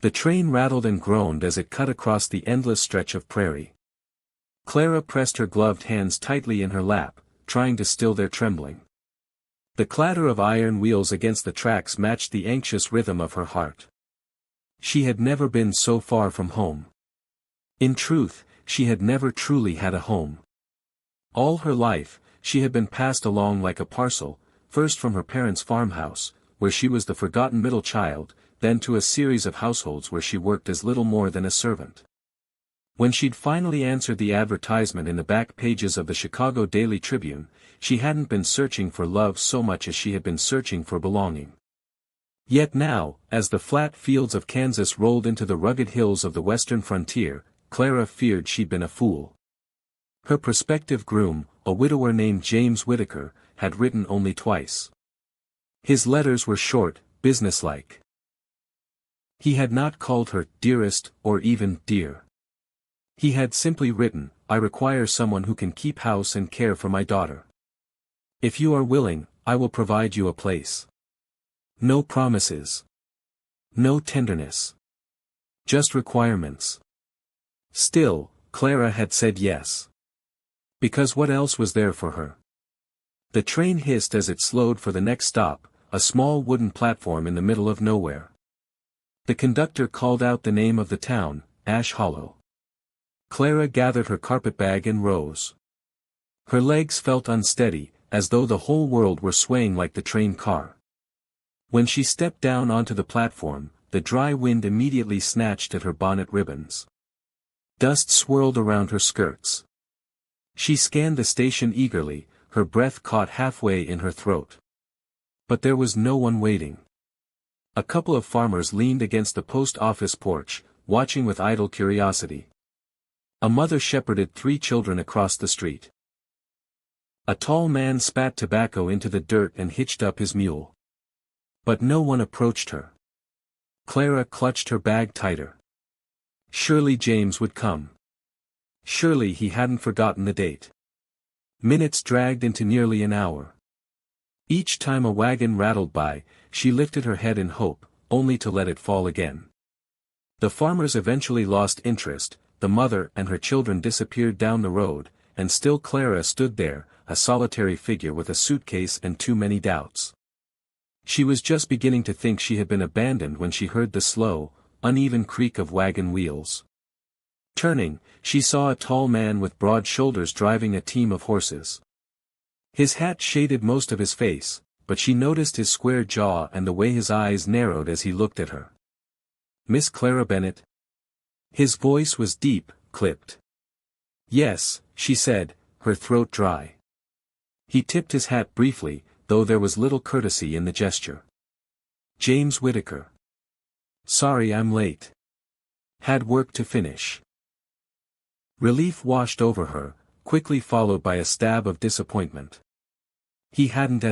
The train rattled and groaned as it cut across the endless stretch of prairie. Clara pressed her gloved hands tightly in her lap, trying to still their trembling. The clatter of iron wheels against the tracks matched the anxious rhythm of her heart. She had never been so far from home. In truth, she had never truly had a home. All her life, she had been passed along like a parcel, first from her parents' farmhouse, where she was the forgotten middle child, then to a series of households where she worked as little more than a servant. When she'd finally answered the advertisement in the back pages of the Chicago Daily Tribune, she hadn't been searching for love so much as she had been searching for belonging. Yet now, as the flat fields of Kansas rolled into the rugged hills of the western frontier, Clara feared she'd been a fool. Her prospective groom, a widower named James Whittaker, had written only twice. His letters were short, businesslike. He had not called her dearest or even dear. He had simply written, "I require someone who can keep house and care for my daughter. If you are willing, I will provide you a place." No promises. No tenderness. Just requirements. Still, Clara had said yes. Because what else was there for her? The train hissed as it slowed for the next stop, a small wooden platform in the middle of nowhere. The conductor called out the name of the town, Ash Hollow. Clara gathered her carpetbag and rose. Her legs felt unsteady, as though the whole world were swaying like the train car. When she stepped down onto the platform, the dry wind immediately snatched at her bonnet ribbons. Dust swirled around her skirts. She scanned the station eagerly, her breath caught halfway in her throat. But there was no one waiting. A couple of farmers leaned against the post office porch, watching with idle curiosity. A mother shepherded 3 children across the street. A tall man spat tobacco into the dirt and hitched up his mule. But no one approached her. Clara clutched her bag tighter. Surely James would come. Surely he hadn't forgotten the date. Minutes dragged into nearly an hour. Each time a wagon rattled by, she lifted her head in hope, only to let it fall again. The farmers eventually lost interest, the mother and her children disappeared down the road, and still Clara stood there, a solitary figure with a suitcase and too many doubts. She was just beginning to think she had been abandoned when she heard the slow, uneven creak of wagon wheels. Turning, she saw a tall man with broad shoulders driving a team of horses. His hat shaded most of his face, but she noticed his square jaw and the way his eyes narrowed as he looked at her. "Miss Clara Bennett?" His voice was deep, clipped. "Yes," she said, her throat dry. He tipped his hat briefly, though there was little courtesy in the gesture. "James Whittaker. Sorry I'm late. Had work to finish." Relief washed over her, quickly followed by a stab of disappointment. He hadn't